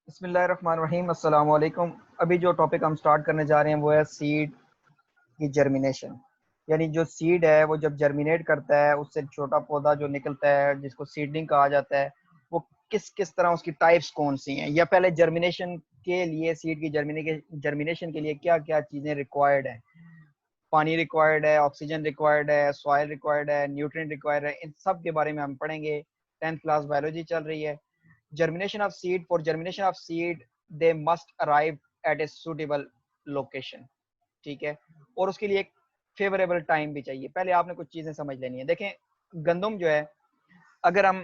बिस्मिल्लाहिर्रहमानिर्रहीम, अस्सलाम वालेकुम। अभी जो टॉपिक हम स्टार्ट करने जा रहे हैं वो है सीड की जर्मिनेशन। यानी जो सीड है वो जब जर्मिनेट करता है उससे छोटा पौधा जो निकलता है जिसको सीडलिंग कहा जाता है, वो किस किस तरह उसकी टाइप्स कौन सी हैं, या पहले जर्मिनेशन के लिए सीड की जर्मिनेशन के लिए क्या क्या चीज़ें रिक्वायर्ड है। पानी रिक्वायर्ड है, ऑक्सीजन रिक्वायर्ड है, सॉइल रिक्वायर्ड है, न्यूट्रिएंट रिक्वायर्ड है, इन सब के बारे में हम पढ़ेंगे। 10th क्लास बायोलॉजी चल रही है। germination of seed for germination of seed they must arrive at a suitable location। ठीक है, और उसके लिए एक फेवरेबल टाइम भी चाहिए। पहले आपने कुछ चीजें समझ लेनी है। देखें, गंदम जो है, अगर हम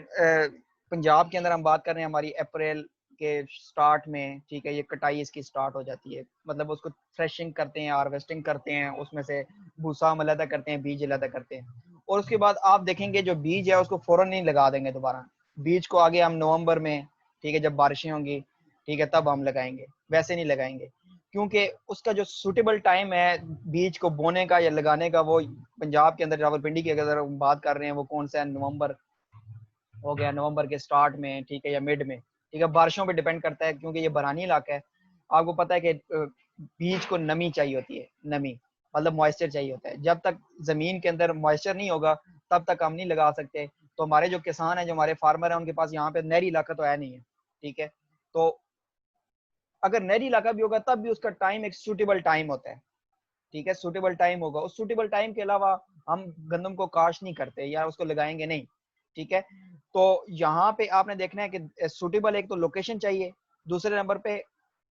पंजाब के अंदर हम बात कर रहे हैं, हमारी अप्रैल के स्टार्ट में, ठीक है, ये कटाई इसकी स्टार्ट हो जाती है। मतलब उसको थ्रेशिंग करते हैं, हार्वेस्टिंग करते हैं, उसमें से भूसा हम अलग करते हैं, बीज अलग करते हैं। और उसके बाद आप देखेंगे जो बीज है उसको फौरन नहीं लगा देंगे दोबारा। बीज को आगे हम नवंबर में, ठीक है, जब बारिशें होंगी, ठीक है, तब हम लगाएंगे, वैसे नहीं लगाएंगे। क्योंकि उसका जो सूटेबल टाइम है बीज को बोने का या लगाने का, वो पंजाब के अंदर रावलपिंडी की अगर हम बात कर रहे हैं, वो कौन सा है, नवंबर हो गया, नवंबर के स्टार्ट में, ठीक है, या मिड में। ठीक है, बारिशों पे डिपेंड करता है क्योंकि ये बरानी इलाका है। आपको पता है कि बीज को नमी चाहिए होती है। नमी मतलब मॉइस्चर चाहिए होता है। जब तक जमीन के अंदर मॉइस्चर नहीं होगा तब तक हम नहीं लगा सकते। तो हमारे जो किसान हैं, जो हमारे फार्मर हैं, उनके पास यहाँ पे नहरी इलाका तो है नहीं है। ठीक है, तो अगर नहरी इलाका भी होगा तब भी उसका टाइम एक सूटेबल टाइम होता है। ठीक है, सूटेबल टाइम होगा। उस सूटेबल टाइम के अलावा हम गंदम को काश नहीं करते या उसको लगाएंगे नहीं। ठीक है, तो यहाँ पे आपने देखना है कि सूटेबल एक तो लोकेशन चाहिए, दूसरे नंबर पे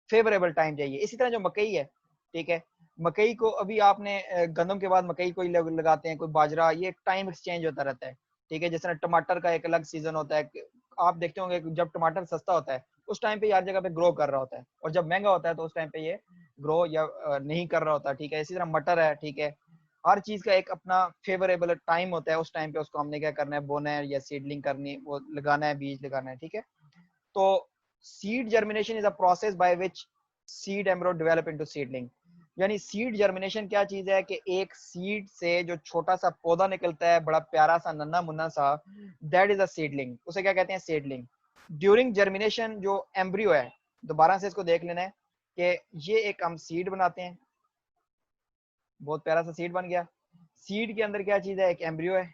फेवरेबल टाइम चाहिए। इसी तरह जो मकई है, ठीक है, मकई को अभी आपने गंदम के बाद मकई को ही लगाते हैं, कोई बाजरा, ये टाइम एक्सचेंज होता रहता है। ठीक है, जिस तरह टमाटर का एक अलग सीजन होता है। आप देखते होंगे जब टमाटर सस्ता होता है उस टाइम पे हर जगह पे ग्रो कर रहा होता है, और जब महंगा होता है तो उस टाइम पे ये ग्रो या नहीं कर रहा होता। ठीक है, इसी तरह मटर है। ठीक है, हर चीज का एक अपना फेवरेबल टाइम होता है। उस टाइम पे उसको हमने क्या करना है, बोना है या सीडलिंग करनी, वो लगाना है, बीज लगाना है। ठीक है, तो seed germination is a process by which seed embryo develop into seedling. यानी सीड जर्मिनेशन क्या चीज है कि एक सीड से जो छोटा सा पौधा निकलता है, बड़ा प्यारा सा नन्ना मुन्ना सा, दैट इज अ सीडलिंग। उसे क्या कहते हैं, सीडलिंग। ड्यूरिंग जर्मिनेशन जो एम्ब्रियो है, दोबारा से इसको देख लेना है कि ये एक हम सीड बनाते हैं, बहुत प्यारा सा सीड बन गया। सीड के अंदर क्या चीज है, एक एम्ब्रियो है।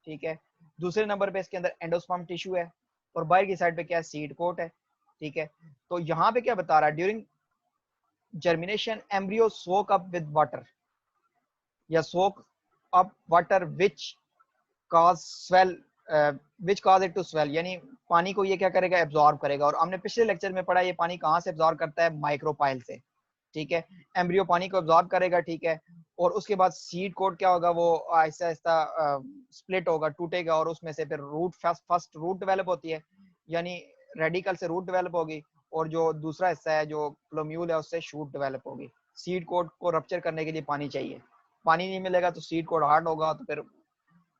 ठीक है, दूसरे नंबर पे इसके अंदर एंडोस्पर्म टिश्यू है, और बाहर की साइड पे क्या है, सीड कोट है। ठीक है, तो यहाँ पे क्या बता रहा है, during germination embryo soak up with water, या soak up water which cause swell, which cause it to swell. यानी पानी को ये क्या करेगा, एब्जॉर्ब करेगा। और हमने पिछले लेक्चर में पढ़ा ये पानी कहाँ से एब्जॉर्ब करता है, माइक्रोपाइल से। ठीक है, एम्ब्रियो पानी को एब्जॉर्ब करेगा। ठीक है, और उसके बाद सीड कोट क्या होगा, वो आहिस्ता आहिस्ता स्प्लिट होगा, टूटेगा, और उसमें से फिर रूट, फर्स्ट रूट डेवलप होती है, यानी रेडिकल से रूट डेवलप होगी, और जो दूसरा हिस्सा है जो प्लोम्यूल है उससे शूट डेवलप होगी। सीड कोट को रप्चर करने के लिए पानी चाहिए। पानी नहीं मिलेगा तो सीड कोट हार्ड होगा, तो फिर,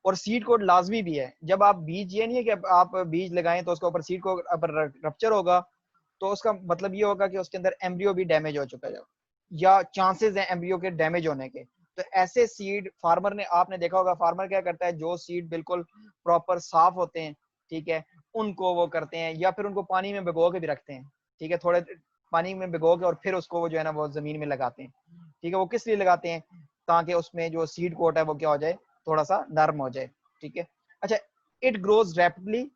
और सीड कोट लाजमी भी है। जब आप बीज, ये नहीं है कि आप बीज लगाएं तो उसके ऊपर सीड कोट अगर रप्चर होगा तो उसका मतलब ये होगा कि उसके अंदर एम्ब्रियो भी डैमेज हो चुका है, या चांसेस हैं एम्ब्रियो के डैमेज होने के। तो ऐसे सीड फार्मर ने, आपने देखा होगा फार्मर क्या करता है, जो सीड बिल्कुल प्रॉपर साफ होते हैं, ठीक है, उनको वो करते हैं, या फिर उनको पानी में भिगो के भी रखते हैं। ठीक है, थोड़े पानी में भिगो के और फिर उसको वो जो है ना वो जमीन में लगाते हैं। ठीक है, वो किस लिए लगाते हैं, ताकि उसमें जो सीड कोट है वो क्या हो जाए, थोड़ा सा नर्म हो जाए। ठीक है, अच्छा, it grows rapidly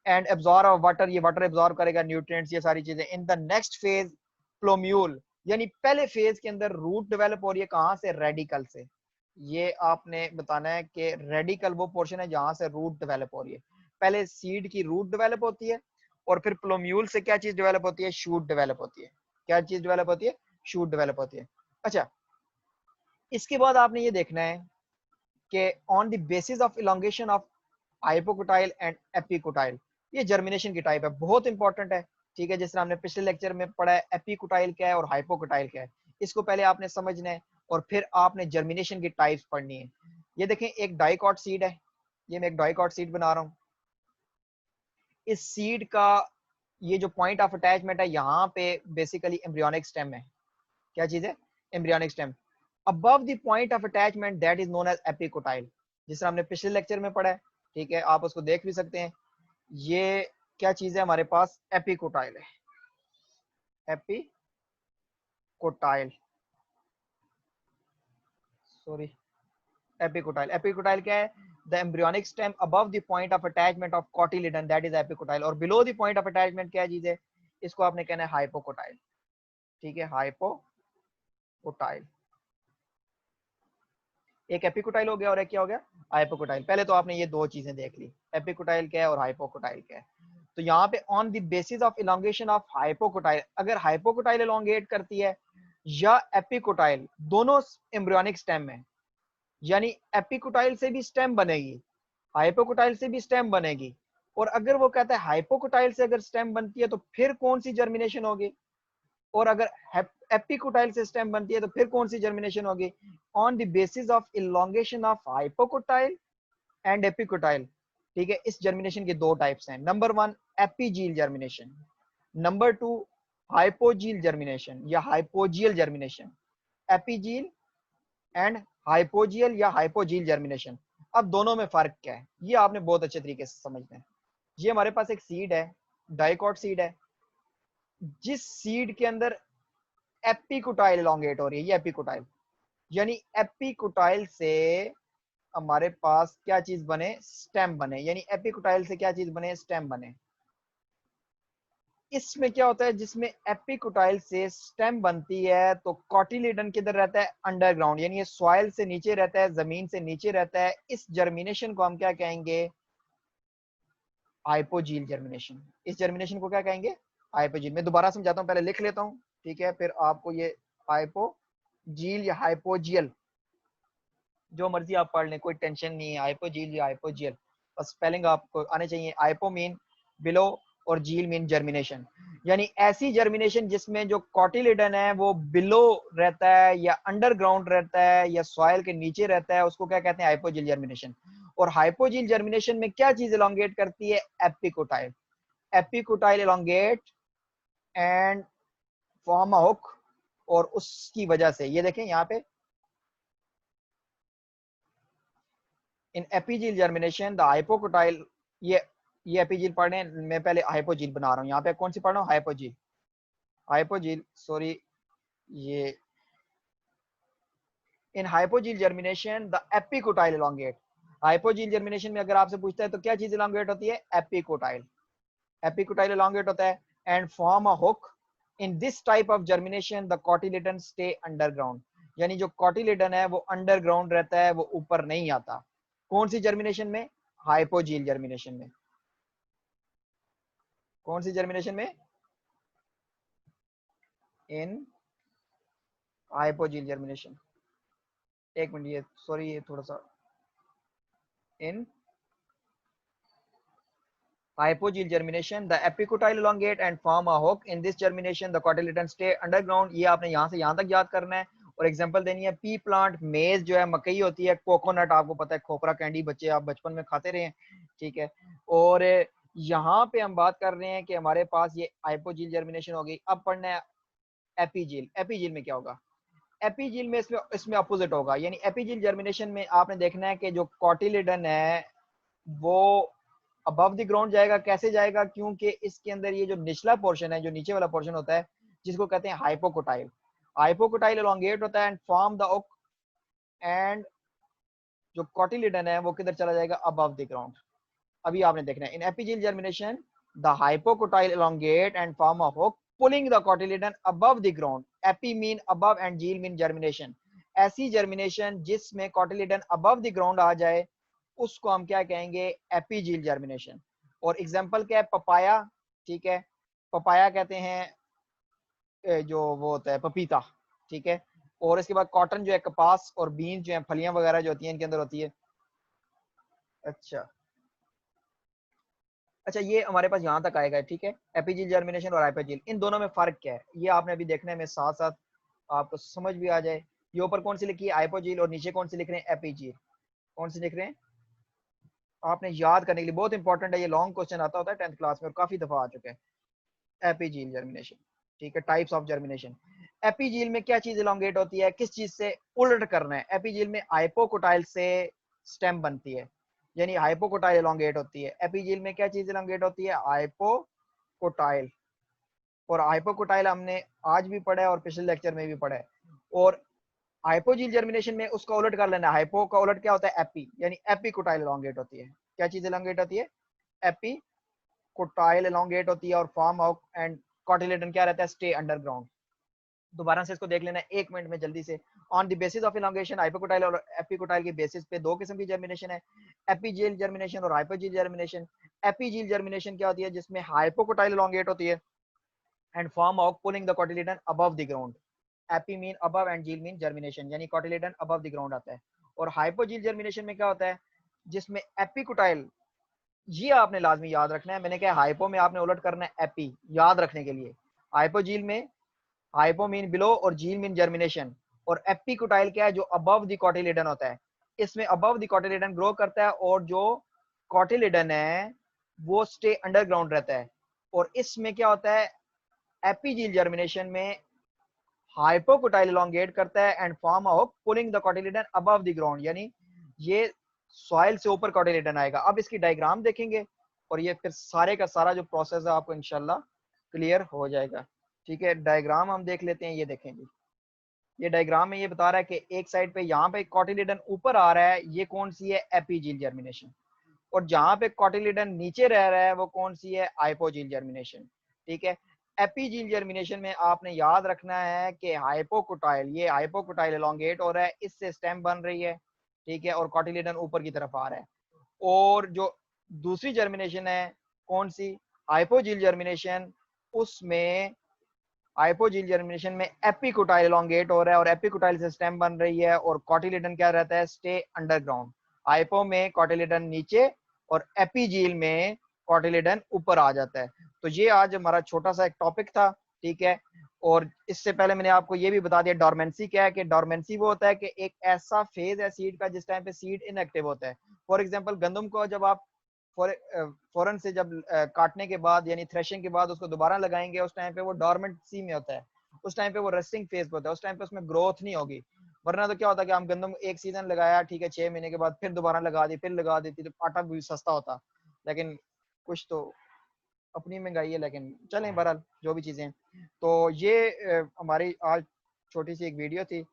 and absorb water, ये वाटर एब्जॉर्ब करेगा, न्यूट्रिएंट्स, ये सारी चीजें। इन द नेक्स्ट फेज प्लोम्यूल, यानी पहले फेज के अंदर रूट डेवलप हो रही है कहां से, रेडिकल से। ये आपने बताना है कि रेडिकल वो पोर्शन है जहां से रूट डेवलप हो रही है। पहले सीड की रूट डेवलप होती है, और फिर प्लोम्यूल से क्या चीज डेवलप होती है, शूट डेवलप होती है। क्या चीज डेवलप होती है, शूट डेवलप होती है। अच्छा, इसके बाद आपने ये देखना है कि on the basis of elongation of hypocotyl and epicotyl, ये जर्मिनेशन की टाइप है, बहुत इंपॉर्टेंट है। ठीक है, जिस तरह हमने पिछले लेक्चर में पढ़ा है एपिकोटाइल क्या है और हाइपोकोटाइल क्या है, इसको पहले आपने समझना है, और फिर आपने जर्मिनेशन की टाइप्स पढ़नी है। ये देखें, एक डाइकॉट सीड है, ये मैं एक डाइकॉट सीड बना रहा हूँ। इस सीड का ये जो पॉइंट ऑफ अटैचमेंट है, यहाँ पे बेसिकली एम्ब्रियोनिक स्टेम है। क्या चीज है, embryonic stem. Above the point of attachment that is known as epicotyl, जिस तरह हमने पिछले लेक्चर में पढ़ा है। ठीक है, आप उसको देख भी सकते हैं। ये क्या चीज है, हमारे पास एपिकोटाइल है। Epicotyl, sorry, epicotyl. एपिकोटाइल क्या है? The embryonic stem above the point of attachment of cotyledon, that is epicotyl. और below the point of attachment क्या चीज है? इसको आपने कहना है हाइपोकोटाइल। ठीक है, हाइपोकोटाइल। एक एपिकोटाइल हो गया और एक क्या हो गया? हाइपोकोटाइल। पहले तो आपने ये दो चीजें देख ली, एपिकोटाइल क्या है और हाइपोकोटाइल क्या है। तो यहाँ पे on the basis of elongation of hypocotyl, अगर हाइपोकोटाइल इलोंगेट करती है या एपिकोटाइल, दोनों एम्ब्रियोनिक स्टेम में, यानी एपिकोटाइल से भी स्टेम बनेगी, हाइपोकोटाइल से भी स्टेम बनेगी। और अगर वो कहता है हाइपोकोटाइल से अगर स्टेम बनती है तो फिर कौन सी जर्मिनेशन होगी, और अगर एपिकोटाइल से स्टेम बनती है तो फिर कौन सी जर्मिनेशन होगी? On the basis of elongation of hypocotyl and epicotyl. ठीक है, इस जर्मिनेशन के दो टाइप्स हैं। Number one, epigeal germination. Number two, hypogeal germination या hypogeal germination. Epigeal and hypogeal या हाइपोजील जर्मिनेशन। अब दोनों में फर्क क्या है, ये आपने बहुत अच्छे तरीके से समझना है। ये हमारे पास एक सीड है, डाइकॉट सीड है, जिस सीड के अंदर एपिकोटाइल एलोंगेट हो रही है, ये एपिकोटाइल, यानी एपिकोटाइल से हमारे पास क्या चीज बने? स्टेम बने। यानी एपिकोटाइल से क्या चीज बने? स्टेम बने। इसमें क्या होता है, जिसमें एपिकोटाइल से स्टेम बनती है तो कॉटिलिडन किधर रहता है? अंडरग्राउंड, यानी ये सॉइल से नीचे रहता है, जमीन से नीचे रहता है। इस जर्मिनेशन को हम क्या कहेंगे? हाइपोजील जर्मिनेशन। इस जर्मिनेशन को क्या कहेंगे? हाइपोजील। मैं दोबारा समझाता हूं, पहले लिख लेता हूं, ठीक है, फिर आपको ये हाइपोजील या हाइपोजियल जो मर्जी आप पढ़ लें, कोई टेंशन नहीं है। हाइपोजील या हाइपोजियल, बस स्पेलिंग आपको आने चाहिए। हाइपो मीन बिलो और जील मीन जर्मिनेशन, यानी ऐसी जर्मिनेशन जिसमें जो कॉटिलिडन है वो बिलो रहता है या अंडरग्राउंड रहता है या सॉइल के नीचे रहता है, उसको क्या कहते हैं? हाइपोजील जर्मिनेशन। और हाइपोजील जर्मिनेशन में क्या चीज एलोंगेट करती है? Epicotyl. Epicotyl elongate and form a hook, और उसकी वजह से ये देखें यहाँ पे, इन एपीजील जर्मिनेशन द हाइपोकोटाइल, ये एपीजील पढ़ रहे हैं, मैं पहले हाइपोजील बना रहा हूँ। यहाँ पे कौन सी पढ़ रहा हूँ? हाइपोजील। हाइपोजील, सॉरी, ये in hypogeal germination the epicotyl elongate. Hypogeal germination में अगर आपसे पूछता है तो क्या चीज एलोंगेट होती है? एपिकोटाइल। एपिकोटाइल एलोंगेट होता है and form a hook. In this type of germination the cotyledon stay underground, यानी जो कॉटिलिडन है वो अंडरग्राउंड रहता है, वो ऊपर नहीं आता। कौन सी जर्मिनेशन में? हाइपोजील जर्मिनेशन में। कौन सी जर्मिनेशन में? इन हाइपोजील जर्मिनेशन। एक मिनट, ये सॉरी, ये थोड़ा सा, इन hypogeel germination the epicotyle elongate and form a hook. In this germination the cotyledon stay underground। ये आपने यहाँ से यहाँ तक याद करना है। और एग्जांपल देनी है, पी प्लांट, मेज जो है, मकई होती है, कोकोनट आपको पता है, खोपरा कैंडी बच्चे आप बचपन में खाते रहे हैं, ठीक है। और यहाँ पे हम बात कर रहे हैं कि हमारे पास ये हाइपोजील जर्मिनेशन हो गई। अब पढ़ना है एपीजील। एपीजील में क्या होगा? एपीजील में इसमें इसमें अपोजिट होगा, यानी एपीजील जर्मिनेशन में आपने देखना है कि जो कॉटिलिडन है वो अबव द ग्राउंड जाएगा। कैसे जाएगा? क्योंकि इसके अंदर ये जो निचला पोर्शन है, जो नीचे वाला पोर्शन होता है, जिसको कहते हैं हाइपोकोटाइल, हाइपोकोटाइल एलोंगेट होता है and form the hook, and जो कॉटिलिडन है वो किधर चला जाएगा? Above the ground. अभी आपने देखना है, in epigeal germination the hypocotyl elongate and form of hook pulling the cotyledon above the ground. Epi mean above and zeal mean germination. ऐसी जर्मिनेशन जिसमें कॉटिलिडन अबव द ग्राउंड आ जाए उसको हम क्या कहेंगे? एपीजील जर्मिनेशन। और एग्जांपल क्या है? पपाया, ठीक है, पपाया कहते हैं जो वो होता है पपीता, ठीक है। और इसके बाद कॉटन जो है, कपास, और बीन्स जो है, फलियां वगैरह जो होती हैं इनके अंदर होती है। अच्छा, अच्छा, ये हमारे पास यहाँ तक आएगा, ठीक है। एपीजील जर्मिनेशन और हाइपोजील, इन दोनों में फर्क क्या है ये आपने अभी देखना है, मैं साथ साथ आपको समझ भी आ जाए। ये ऊपर कौन सी लिखी है? हाइपोजील, और नीचे कौन सी लिख रहे हैं? एपीजील। कौन सी लिख रहे हैं? आपने याद करने के लिए, बहुत इंपॉर्टेंट है, ये लॉन्ग क्वेश्चन आता होता है 10th क्लास में और काफी दफा आ चुके हैं। एपीजील जर्मिनेशन, ठीक है, टाइप्स ऑफ जर्मिनेशन। एपीजील में क्या चीज एलोंगेट होती है? किस चीज से उल्ट करना है? एपीजील में हाइपोकोटाइल से स्टेम बनती है, यानी हाइपोकोटाइल एलोंगेट होती है। एपीजील में क्या चीज एलोंगेट होती है? हाइपोकोटाइल। और हाइपोकोटाइल हमने आज भी पढ़ा है और पिछले लेक्चर में भी पढ़ा है। और हाइपोजील जर्मिनेशन में उसका उलट कर लेना, हाइपो का उलट क्या होता है, एपी, यानी एपिकोटाइल एलोंगेट होती है। क्या चीज एलोंगेट होती है, एपिकोटाइल एलोंगेट होती है। और फॉर्म आउट एंड कॉटिलेडन क्या रहता है, स्टे अंडरग्राउंड। दोबारा से इसको देख लेना 1 मिनट में जल्दी से। On the basis of elongation, hypocotyl और एपिकोटाइल के बेसिस पे दो किस्म की जर्मिनेशन है, एपीजील जर्मिनेशन और हाइपोजील जर्मिनेशन। एपीजील जर्मिनेशन क्या होती है, जिसमें हाइपोकोटाइल एलोंगेट होती है and form of pulling the cotyledon above the ground. Epi mean above and zeal mean germination, यानी कॉटिलेडन अबव द ग्राउंड आता है। और हाइपोजील जर्मिनेशन में क्या होता है, जिसमें एपिकोटाइल, ये आपने लाजमी याद रखना है, मैंने कहा हाइपो में आपने उलट करना है एपी, याद रखने के लिए। हाइपोजील में हाइपो मीन बिलो और जील मीन जर्मिनेशन, और एपिकोटाइल क्या है, जो अबव द कॉटिलेडन होता है। इसमें अबव द कॉटिलेडन ग्रो करता है और जो कॉटिलेडन है वो स्टे अंडरग्राउंड रहता है। और इसमें क्या होता है, एपीजील जर्मिनेशन में हाइपोकोटाइल एलोंगेट करता है and form of pulling the cotyledon above the ground, यानी ये सॉइल से ऊपर कॉटिलेडन आएगा। अब इसकी डायग्राम देखेंगे और ये फिर सारे का सारा जो प्रोसेस है आपको इंशाल्लाह क्लियर हो जाएगा। ठीक है, डायग्राम हम देख लेते हैं। ये देखेंगे, ये डायग्राम में ये बता रहा है कि एक साइड पे यहाँ पे कॉटिलेडन ऊपर आ रहा है, ये कौन सी है, एपीजील जर्मिनेशन। और जहां पे कॉटिलेडन नीचे रह रहा है वो कौन सी है, हाइपोजील जर्मिनेशन। ठीक है, एपीजील जर्मिनेशन में आपने याद रखना है कि हाइपोकोटाइल, ये हाइपोकोटाइल एलोंगेट हो रहा है, इससे स्टेम बन रही है। ठीक है, और कॉटिलेडन ऊपर की तरफ आ रहा है। और जो दूसरी जर्मिनेशन है कौन सी, हाइपोजील जर्मिनेशन, उसमें हाइपोजील जर्मिनेशन में एपिकोटाइल एलोंगेट हो रहा है और एपिकोटाइल से स्टेम बन रही है और कॉटिलेडन क्या रहता है, स्टे अंडरग्राउंड। हाइपो में कॉटिलेडन नीचे और एपीजील में कॉटिलेडन ऊपर आ जाता है। तो ये आज हमारा छोटा सा एक टॉपिक था। ठीक है, और इससे पहले मैंने आपको ये भी बता दिया डोरमेंसी क्या है, कि डोरमेंसी वो होता है कि एक ऐसा फेज है सीड का जिस टाइम पे सीड इनएक्टिव होता है। फॉर एग्जांपल गंदम को जब आप फौरन से जब काटने के बाद यानी थ्रेशिंग के बाद उसको दोबारा लगाएंगे, उस टाइम पे वो डोरमेंसी में होता है, उस टाइम पे वो रेस्टिंग फेज पे होता है, उस टाइम पे उसमें ग्रोथ नहीं होगी। वरना तो क्या होता है कि हम गंदम एक सीजन लगाया, ठीक है, 6 महीने के बाद फिर दोबारा लगा दी, फिर लगा देती, तो आटा भी सस्ता होता। लेकिन कुछ तो अपनी महंगाई है, लेकिन चलें बहरहाल जो भी चीजें। तो ये हमारी आज छोटी सी एक वीडियो थी।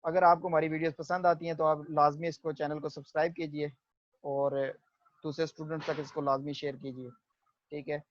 अगर आपको हमारी वीडियोस पसंद आती हैं तो आप लाजमी इसको, चैनल को सब्सक्राइब कीजिए और दूसरे स्टूडेंट्स तक इसको लाजमी शेयर कीजिए। ठीक है।